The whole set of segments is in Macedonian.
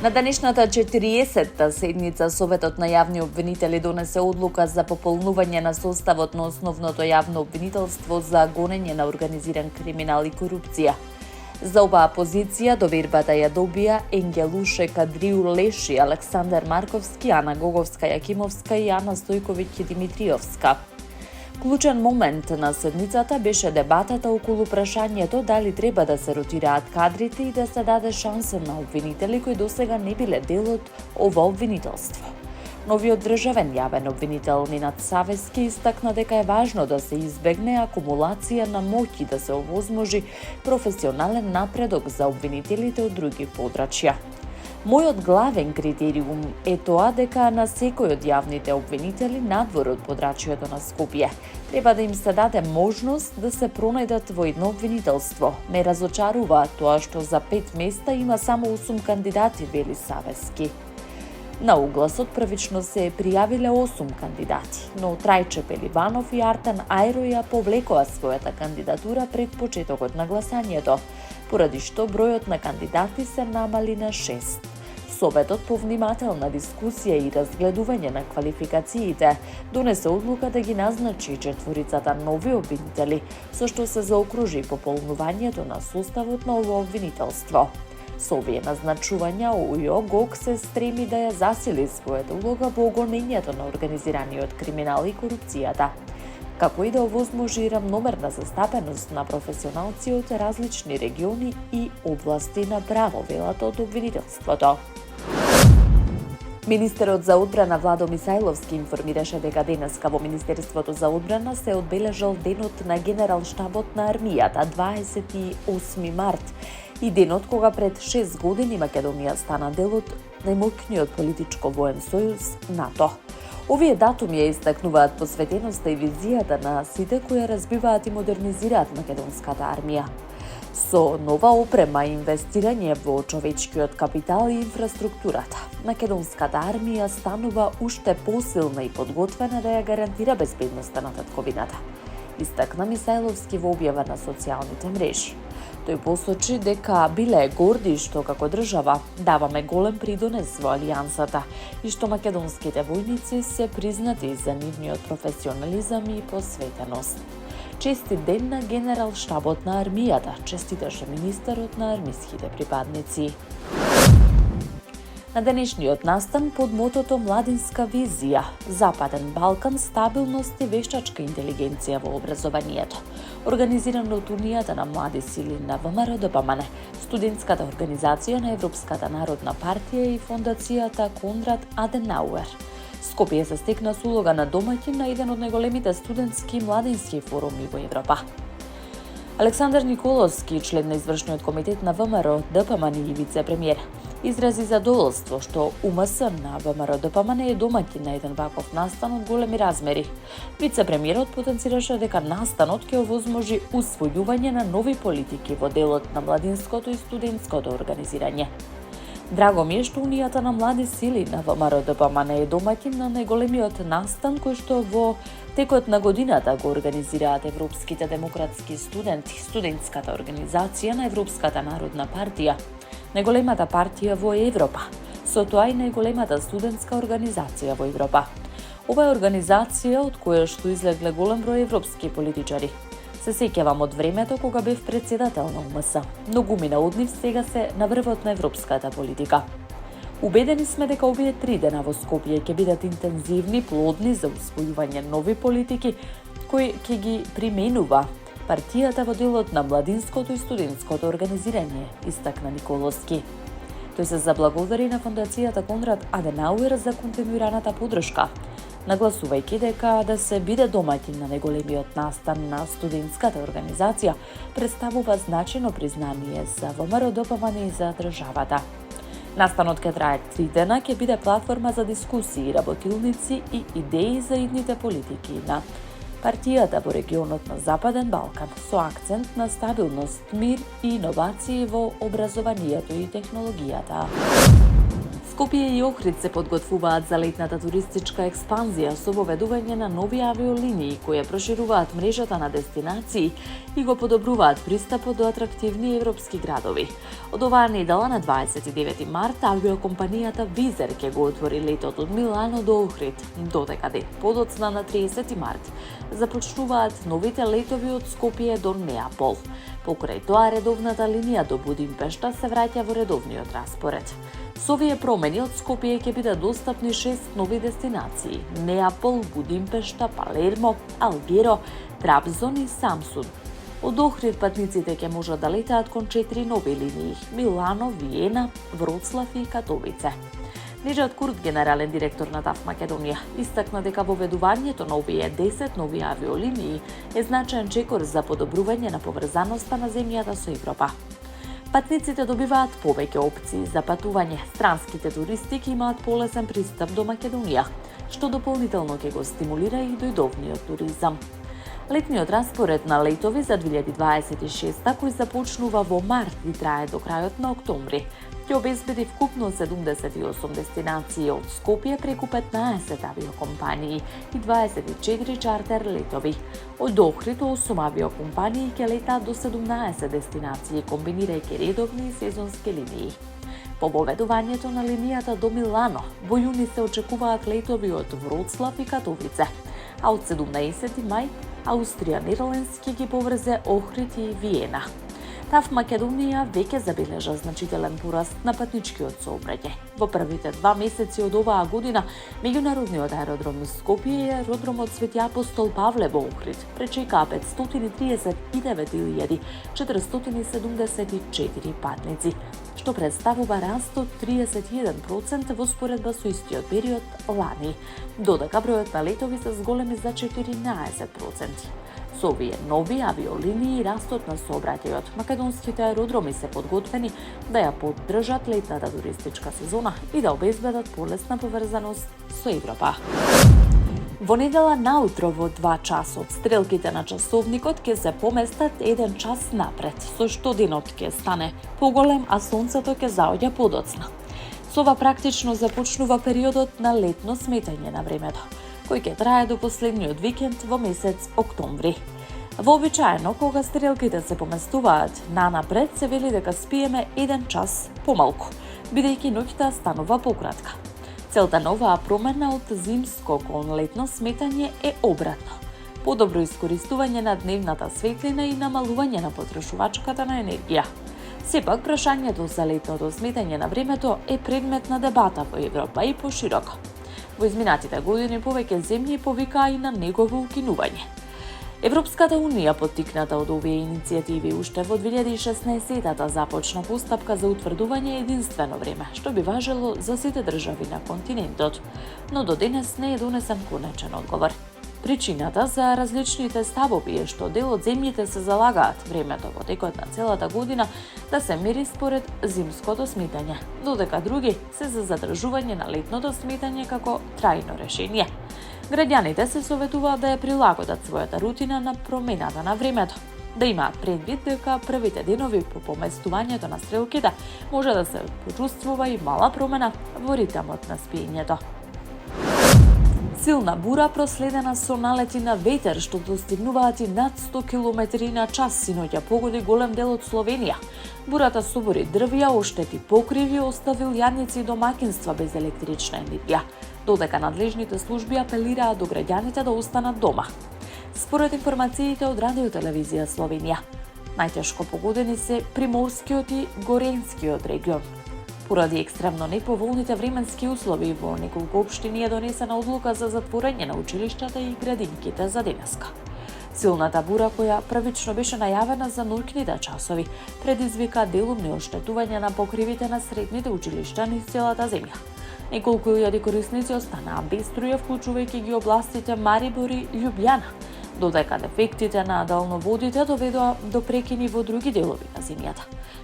На денешната 40-та седница Советот на јавни обвинители донесе одлука за пополнување на составот на основното јавно обвинителство за гонење на организиран криминал и корупција. За оваа позиција довербата ја добија Енгелуше Кадриу Леши, Александар Марковски, Ана Гоговска-Јакимовска и Ана Стојковиќ-Димитриовска. Клучен момент на седницата беше дебатата околу прашањето дали треба да се ротираат кадрите и да се даде шанса на обвинители кои досега не биле дел од ова обвинителство. Новиот државен јавен обвинител Ненад Савески истакна дека е важно да се избегне акумулација на моќ и да се овозможи професионален напредок за обвинителите од други подрачја. Мојот главен критериум е тоа дека на секој од јавните обвинители надвор од подрачјето на Скопје треба да им се даде можност да се пронајдат во едно обвинителство. Ме разочарува тоа што за 5 места има само 8 кандидати, вели Савески. На огласот првично се пријавиле 8 кандидати, но Трајче Пеливанов и Артан Ајро ја повлекоа својата кандидатура пред почетокот на гласањето, поради што бројот на кандидати се намали на 6. Советот по внимателна дискусија и разгледување на квалификациите донесе одлука да ги назначи 4 нови обвинители, со што се заокружи пополнувањето на составот на ово обвинителство. Со овие назначувања УЈО се стреми да ја засили својата улога во гонењето на организираниот криминал и корупцијата, како и да овозможи рамномерна застапеност на професионалци од различни региони и области на право, велат од обвинителството. Министерот за одбрана Владо Мисајловски информираше дека денеска во Министерството за одбрана се одбележал денот на Генерал-штабот на армијата, 28 март, и денот кога пред 6 години Македонија стана дел од најмоќниот политичко воен сојуз НАТО. Овие датуми ја истакнуваат посветеноста и визијата на сите кои разбиваат и модернизираат македонската армија. Со нова опрема и инвестирање во човечкиот капитал и инфраструктурата, македонската армија станува уште посилна и подготвена да ја гарантира безбедноста на татковината, истакна Мисајловски во објава на социјалните мрежи. Тој посочи дека биле горди што како држава даваме голем придонес во алијансата и што македонските војници се признати за нивниот професионализам и посветеност. Честит ден на Генерал-штабот на армијата, честиташе министерот на армиските припадници. На денешниот настан под мотото Младинска визија, Западен Балкан, стабилност и вештачка интелигенција во образованието, организиран од Унијата на млади сили на ВМРО-ДПМН, студентската организација на Европската народна партија и фондацијата Конрад Аденауер. Скопје се стекна с улога на домаќин на еден од најголемите студентски и младински форуми во Европа. Александар Николовски, член на извршниот комитет на ВМРО-ДПМН и вице-премиер, изрази задоволство што УМС на ВМРО-ДПМН е домаќин на еден ваков настан од големи размери. Вице-премиерот потенцираше дека настанот ќе овозможи усвојување на нови политики во делот на младинското и студентското организирање. Драго ми е што Унијата на млади сили на ВМРО-ДПМН е домаќин на најголемиот настан кој што во текот на годината го организираат европските демократски студенти, студентската организација на Европската народна партија, најголемата партија во Европа, со тоа и најголемата студентска организација во Европа. Ова е организација од која што излегле голем број европски политичари. Се сеќавам од времето кога бев председател на УМС. Многумина од нив сега се на врвот на европската политика. Убедени сме дека овие 3 дена во Скопје ќе бидат интензивни, плодни за усвојување нови политики кои ќе ги применува партијата во делот на младинското и студентското организирање, истакна Николовски. Тој се заблагодари на фондацијата Конрад Аденауер за континуираната поддршка, нагласувајќи дека да се биде домаќин на најголемиот настан на студентската организација представува значено признание за ВМРО-ДПМН и за државата. Настанот ќе трае 3 дена, ќе биде платформа за дискусии, работилници и идеи за идните политики на партијата во регионот на Западен Балкан, со акцент на стабилност, мир и иновации во образованието и технологијата. Скопје и Охрид се подготвуваат за летната туристичка експанзија со воведување на нови авиолинии кои прошируваат мрежата на дестинации и го подобруваат пристапот до атрактивни европски градови. Од оваа недела на 29 март авиокомпанијата Wizz Air ќе го отвори летот од Милано до Охрид, додека ден подоцна на 30 март започнуваат новите летови од Скопје до Неапол. Покрај тоа редовната линија до Будимпешта се враќа во редовниот распоред. Со овие промени од Скопје ќе бидат достапни 6 нови дестинации: Неапол, Будимпешта, Палермо, Алгеро, Трабзон и Самсун. Од Охрид патниците ќе можат да летаат кон 4 нови линии: Милано, Виена, Вроцлав и Катовице. Неджат Курт, генерален директор на ТАФ Македонија, истакна дека воведувањето на овие 10 нови авиолинии е значаен чекор за подобрување на поврзаноста на земјата со Европа. Патниците добиваат повеќе опции за патување. Странските туристи ќе имаат полесен пристап до Македонија, што дополнително ќе го стимулира и дојдовниот туризам. Летниот распоред на летови за 2026 кој започнува во март и трае до крајот на октомври, ќе обезбеди вкупно 78 дестинации од Скопје преку 15 авиокомпании и 24 чартер летови. Од Охрид 8 авиокомпании ќе летаат до 17 дестинации, комбинирајќи редовни и сезонски линии. По воведувањето на линијата до Милано, во јуни се очекуваат летови од Вроцлав и Катовице, а од 17 мај Аустрија Нидерландски ги поврзе Охрид и Виена. ТАФ Македонија веќе забележа значителен пораст на патничкиот сообраќај. Во првите 2 месеци од оваа година, меѓународниот аеродром Скопје и аеродромот Свети Апостол Павле во Охрид пречекаа 539.474 патници, што представува раст од 31% во споредба со истиот период лани, додека бројот на летови се зголеми за 14%. Со овие нови авиолинии и растот на сообраќајот, македонските аеродроми се подготвени да ја поддржат летната туристичка сезона и да обезбедат полесна поврзаност со Европа. Во недела наутро во 2 часот стрелките на часовникот ќе се поместат 1 час напред, со што денот ќе стане поголем, а сонцето ќе заоѓа подоцна. Со ова практично започнува периодот на летно сметање на времето, кој ќе трае до последниот викенд во месец октомври. Вообичаено, кога стрелките се поместуваат нанапред, се вели дека спиеме 1 час помалку, бидејќи ноќта станува пократка. Целта на оваа промена од зимско кон летно сметање е обратно: подобро искористување на дневната светлина и намалување на потрошувачката на енергија. Сепак, прашањето за летното сметање на времето е предмет на дебата во Европа и пошироко. Во изминатите години повеќе земји повикаа и на негово укинување. Европската унија, поттикната од овие иницијативи, уште во 2016 започна постапка за утврдување единствено време, што би важело за сите држави на континентот, но до денес не е донесен конечен одговор. Причината за различните ставови е што дел од земјите се залагаат времето во текот на целата година да се мери според зимското сметање, додека други се за задржување на летното сметање како трајно решение. Граѓаните се советуваат да ја прилагодат својата рутина на промената на времето, да имаат предвид дека првите денови по поместувањето на стрелките може да се почувствува и мала промена во ритмот на спиењето. Силна бура проследена со налети на ветер што достигнуваат и над 100 км на час синоќа погоди голем дел од Словенија. Бурата собори дрвја, оштети покриви, оставил јадници и домаќинства без електрична енергија, додека надлежните служби апелираат до граѓаните да останат дома. Според информациите од Радио Телевизија Словенија, најтешко погодени се приморскиот и горенскиот регион. Поради екстремно неповолните временски услови во неколку општини е донесена одлука за затворање на училиштата и градинките за денеска. Силната бура, која првично беше најавена за ноќните часови, предизвика делумни оштетувања на покривите на средните училишта низ целата земја. Неколку илјади корисници останаа без струја, вклучувајќи ги областите Марибор и Љубљана, додека дефектите на далноводите доведоа до прекини во други делови на земјата.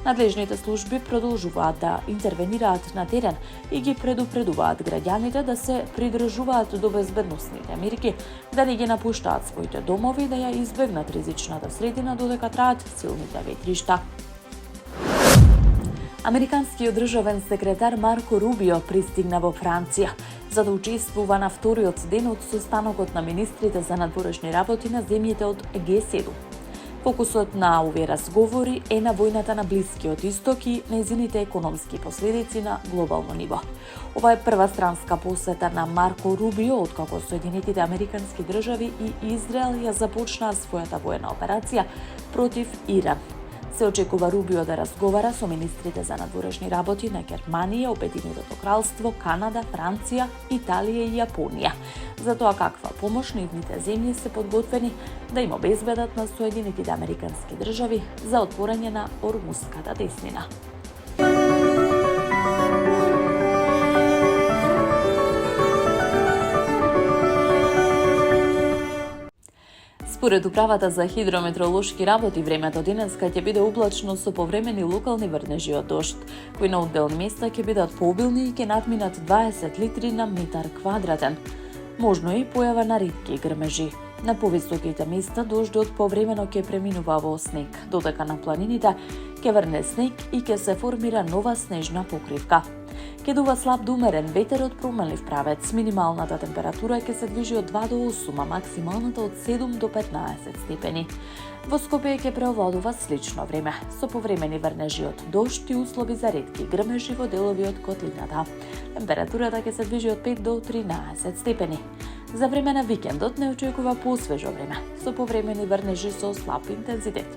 Надлежните служби продолжуваат да интервенираат на терен и ги предупредуваат граѓаните да се придржуваат до безбедносните мерки, да не ги напуштаат своите домови и да ја избегнат ризичната средина додека траат силните ветришта. Американскиот државен секретар Марко Рубио пристигна во Франција за да учествува на вториот ден од состанокот на министрите за надворешни работи на земјите од Г7. Фокусот на овие разговори е на војната на Блискиот Исток и нејзините економски последици на глобално ниво. Ова е прва странска посета на Марко Рубио откако Соединетите Американски држави и Израел ја започнаа својата воена операција против Иран. Се очекува Рубио да разговара со министрите за надворешни работи на Германија, Обединетото кралство, Канада, Франција, Италија и Јапонија, за тоа каква помош нивните земји се подготвени да им обезбедат на Соединетите Американски држави за отворање на Ормуската теснина. Според Управата за хидрометеоролошки работи, времето денеска ќе биде облачно со повремени локални врнежи од дожд, кои на одделни места ќе бидат пообилни и ќе надминат 20 литри на метар квадратен. Можно е и појава на ретки грмежи. На повисоките места дождот повремено ќе преминува во снег, додека на планините ќе врне снег и ќе се формира нова снежна покривка. Ќе дува слаб до умерен ветер од променлив правец. Минималната температура ќе се движи од 2 до 8, а максималната од 7 до 15 степени. Во Скопје ќе преовладува слично време, со повремени врнежи од дожд и услови за ретки грмежи во делови од котлината. Температурата ќе се движи од 5 до 13 степени. За време на викендот не очекува посвежо време, со повремени врнежи со слаб интензитет.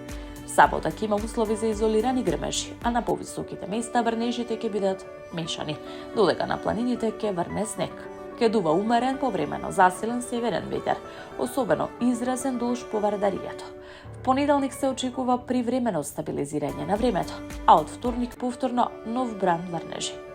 Сабота ќе има услови за изолирани грмежи, а на повисоките места врнежите ќе бидат мешани, додека на планините ќе врне снег. Ќе дува умерен повремено засилен северен ветер, особено изразен дуж повардарието. В понеделник се очекува привремено стабилизирање на времето, а од вторник повторно нов бран врнежи.